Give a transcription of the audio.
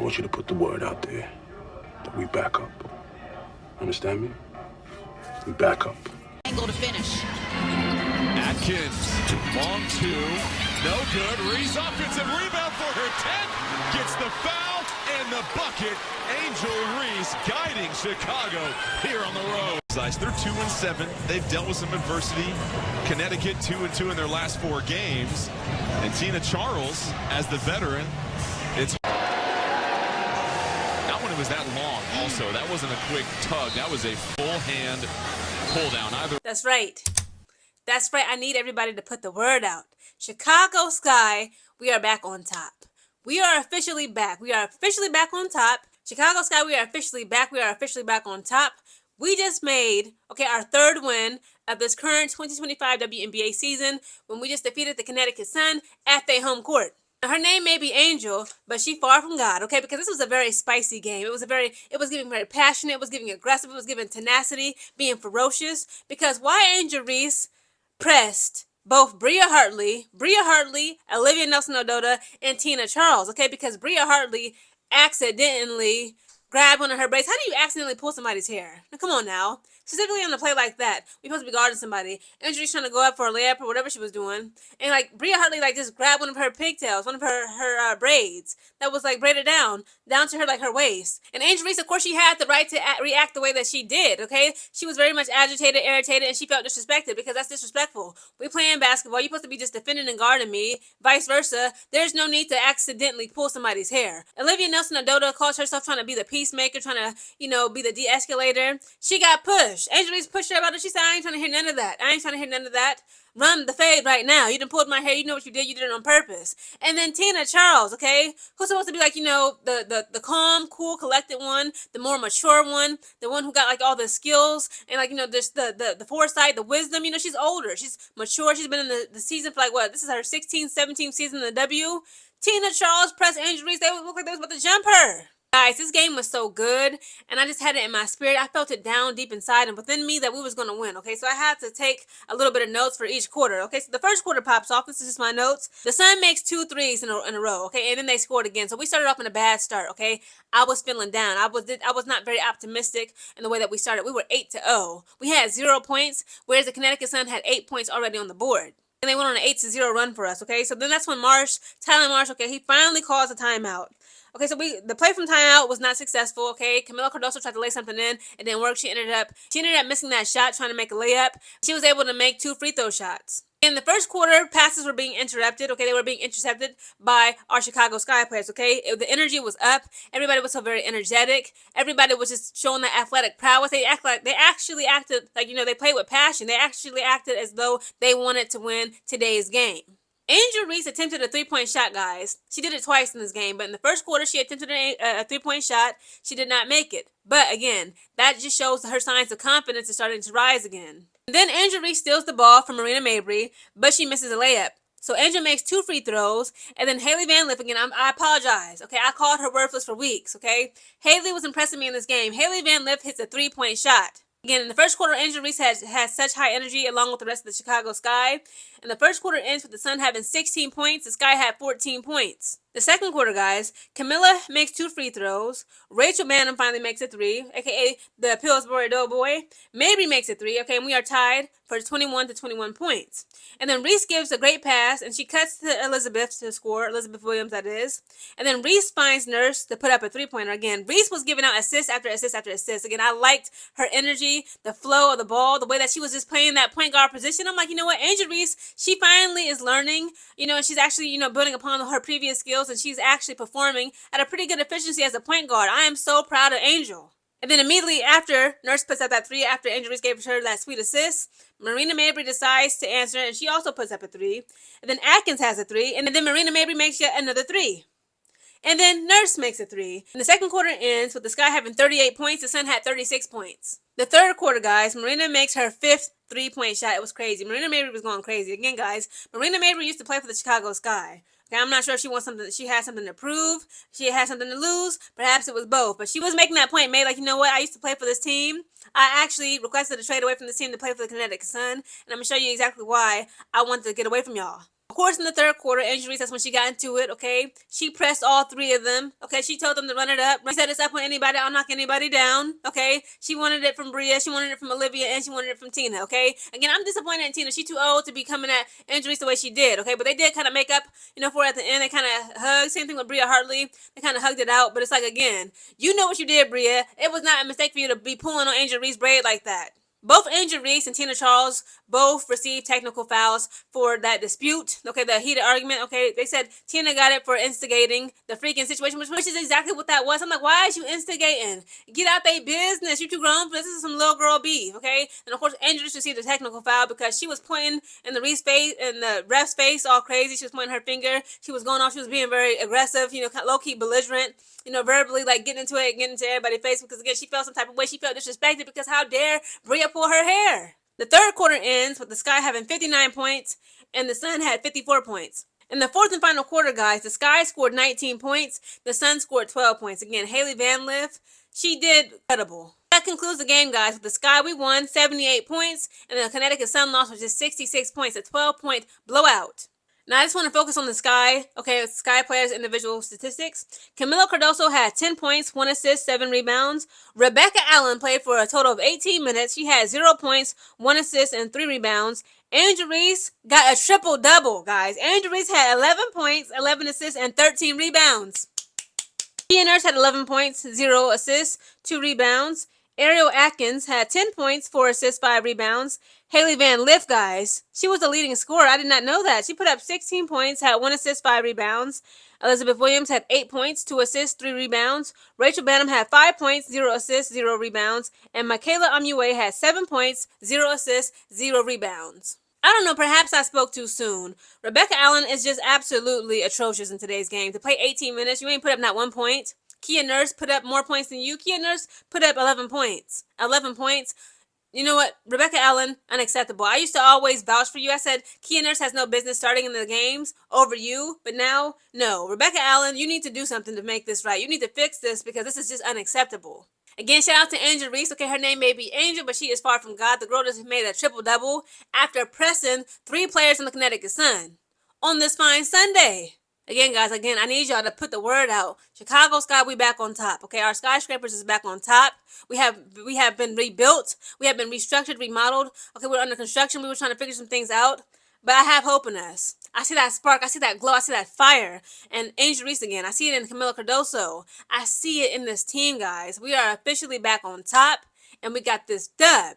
want you to put the word out there that we back up. Understand me? We back up. Angle to finish. Atkins, long two, no good. Reese offensive rebound for her 10th, gets the foul and the bucket. Angel Reese guiding Chicago here on the road. They're 2-7. They've dealt with some adversity. Connecticut 2-2 in their last 4 games. And Tina Charles, as the veteran, it's not when it was that long. Also, that wasn't a quick tug. That was a full hand pull down. That's right. That's right. I need everybody to put the word out. Chicago Sky, we are back on top. We are officially back. We are officially back on top. Chicago Sky, we are officially back. We are officially back on top. We just made, our 3rd win of this current 2025 WNBA season when we just defeated the Connecticut Sun at their home court. Now, her name may be Angel, but she far from God, because this was a very spicy game. It was giving very passionate, it was giving aggressive, it was giving tenacity, being ferocious. Because why Angel Reese pressed both Bria Hartley, Olivia Nelson-Ododa, and Tina Charles, because Bria Hartley accidentally grabbed one of her braids. How do you accidentally pull somebody's hair? Now, come on now. Specifically on a play like that, we're supposed to be guarding somebody. Angela's trying to go up for a layup or whatever she was doing. And, Bria Hartley, just grabbed one of her pigtails, one of her braids that was, braided down to her, her waist. And Angel Reese, of course, she had the right to react the way that she did, She was very much agitated, irritated, and she felt disrespected because that's disrespectful. We playing basketball. You're supposed to be just defending and guarding me. Vice versa. There's no need to accidentally pull somebody's hair. Olivia Nelson-Ododa calls herself trying to be the peacemaker, trying to, be the de-escalator. She got pushed. Angel Reese pushed her about it. She said, I ain't trying to hear none of that. Run the fade right now. You done pulled my hair. You know what you did. You did it on purpose. And then Tina Charles, who's supposed to be the calm, cool, collected one, the more mature one, the one who got all the skills and just the foresight, the wisdom. She's older. She's mature. She's been in the season for this is her 16th, 17th season in the W. Tina Charles pressed Angel Reese. They looked like they was about to jump her. Guys, this game was so good, and I just had it in my spirit. I felt it down deep inside and within me that we was going to win, So I had to take a little bit of notes for each quarter, So the first quarter pops off. This is just my notes. The Sun makes 2 threes in a row, And then they scored again. So we started off in a bad start, I was feeling down. I was not very optimistic in the way that we started. We were 8-0. We had 0 points, whereas the Connecticut Sun had 8 points already on the board. And they went on an 8-0 run for us, So then that's when Tyler Marsh, he finally calls a timeout. So the play from timeout was not successful, Camila Cardoso tried to lay something in. It didn't work. She ended up missing that shot, trying to make a layup. She was able to make 2 free throw shots. In the first quarter, passes were being interrupted, They were being intercepted by our Chicago Sky players, The energy was up. Everybody was so very energetic. Everybody was just showing that athletic prowess. They actually acted they played with passion. They actually acted as though they wanted to win today's game. Angel Reese attempted a 3-point shot, guys. She did it twice in this game, but in the first quarter, she attempted a 3-point shot. She did not make it. But again, that just shows her signs of confidence is starting to rise again. And then Angel Reese steals the ball from Marina Mabry, but she misses a layup. So Angel makes 2 free throws, and then Haley Van Lith, again, I apologize, I called her worthless for weeks, Haley was impressing me in this game. Haley Van Lith hits a 3-point shot. Again, in the first quarter, Angel Reese has such high energy along with the rest of the Chicago Sky. And the first quarter ends with the Sun having 16 points. The Sky had 14 points. The second quarter, guys, Camilla makes 2 free throws. Rachel Bannum finally makes a 3, a.k.a. the Pillsbury Doughboy. Mabry makes a 3, and we are tied for 21 points. And then Reese gives a great pass, and she cuts to Elizabeth to score, Elizabeth Williams, that is. And then Reese finds Nurse to put up a 3-pointer. Again, Reese was giving out assist after assist after assist. Again, I liked her energy, the flow of the ball, the way that she was just playing that point guard position. I'm like, you know what, Angel Reese, she finally is learning, and she's actually, building upon her previous skills, and she's actually performing at a pretty good efficiency as a point guard. I am so proud of Angel. And then immediately after Nurse puts up that 3, after Angel Reese gave her that sweet assist, Marina Mabry decides to answer, and she also puts up a 3. And then Atkins has a 3, and then Marina Mabry makes yet another 3. And then Nurse makes a 3. And the second quarter ends with the Sky having 38 points. The Sun had 36 points. The third quarter, guys, Marina makes her 5th 3-point shot. It was crazy. Marina Mabry was going crazy. Again, guys, Marina Mabry used to play for the Chicago Sky. Okay, I'm not sure if she had something to prove. She had something to lose. Perhaps it was both. But she was making that point, made you know what? I used to play for this team. I actually requested a trade away from this team to play for the Connecticut Sun. And I'm going to show you exactly why I wanted to get away from y'all. Of course, in the third quarter, Angel Reese, that's when she got into it, okay? She pressed all three of them, okay? She told them to run it up. She said, it's up on anybody, I'll knock anybody down, okay? She wanted it from Bria, she wanted it from Olivia, and she wanted it from Tina, okay? Again, I'm disappointed in Tina. She's too old to be coming at Angel Reese the way she did, okay? But they did kind of make up, for it at the end. They kind of hugged. Same thing with Bria Hartley. They kind of hugged it out. But it's like, again, you know what you did, Bria. It was not a mistake for you to be pulling on Angel Reese's braid like that. Both Angel Reese and Tina Charles both received technical fouls for that dispute. Okay, the heated argument. Okay, they said Tina got it for instigating the freaking situation, which is exactly what that was. I'm like, why is you instigating? Get out their business. You too grown for this. This is some little girl beef. Okay, and of course Angel Reese received a technical foul because she was pointing in the Reese face, in the ref's face, all crazy. She was pointing her finger. She was going off. She was being very aggressive. Low key belligerent. Verbally, like getting into everybody's face, because again, she felt some type of way. She felt disrespected because how dare Bria pull her hair? The third quarter ends with the Sky having 59 points and the Sun had 54 points. In the fourth and final quarter, guys, the Sky scored 19 points. The Sun scored 12 points. Again, Haley Van Lith, she did incredible. That concludes the game, guys. With the Sky, we won 78 points, and the Connecticut Sun lost with just 66 points, a 12-point blowout. Now, I just want to focus on the Sky. Okay, Sky players' individual statistics. Camila Cardoso had 10 points, 1 assist, 7 rebounds. Rebecca Allen played for a total of 18 minutes. She had 0 points, 1 assist, and 3 rebounds. Angel Reese got a triple-double, guys. Angel Reese had 11 points, 11 assists, and 13 rebounds. Kia Nurse had 11 points, 0 assists, 2 rebounds. Ariel Atkins had 10 points, 4 assists, 5 rebounds. Haley Van Lith, guys, she was the leading scorer. I did not know that. She put up 16 points, had 1 assist, 5 rebounds. Elizabeth Williams had 8 points, 2 assists, 3 rebounds. Rachel Banham had 5 points, 0 assists, 0 rebounds. And Michaela Amue had 7 points, 0 assists, 0 rebounds. I don't know, perhaps I spoke too soon. Rebecca Allen is just absolutely atrocious in today's game. To play 18 minutes, you ain't put up not 1 point. Kia Nurse put up more points than you. Kia Nurse put up 11 points. 11 points. You know what? Rebecca Allen, unacceptable. I used to always vouch for you. I said, Kia Nurse has no business starting in the games over you. But now, no. Rebecca Allen, you need to do something to make this right. You need to fix this because this is just unacceptable. Again, shout out to Angel Reese. Okay, her name may be Angel, but she is far from God. The girl just made a triple-double after pressing 3 players on the Connecticut Sun on this fine Sunday. Again, guys, I need y'all to put the word out. Chicago Sky, we back on top. Okay, our skyscrapers is back on top. We have been rebuilt. We have been restructured, remodeled. Okay, we're under construction. We were trying to figure some things out. But I have hope in us. I see that spark. I see that glow. I see that fire. And Angel Reese again. I see it in Camila Cardoso. I see it in this team, guys. We are officially back on top. And we got this dub.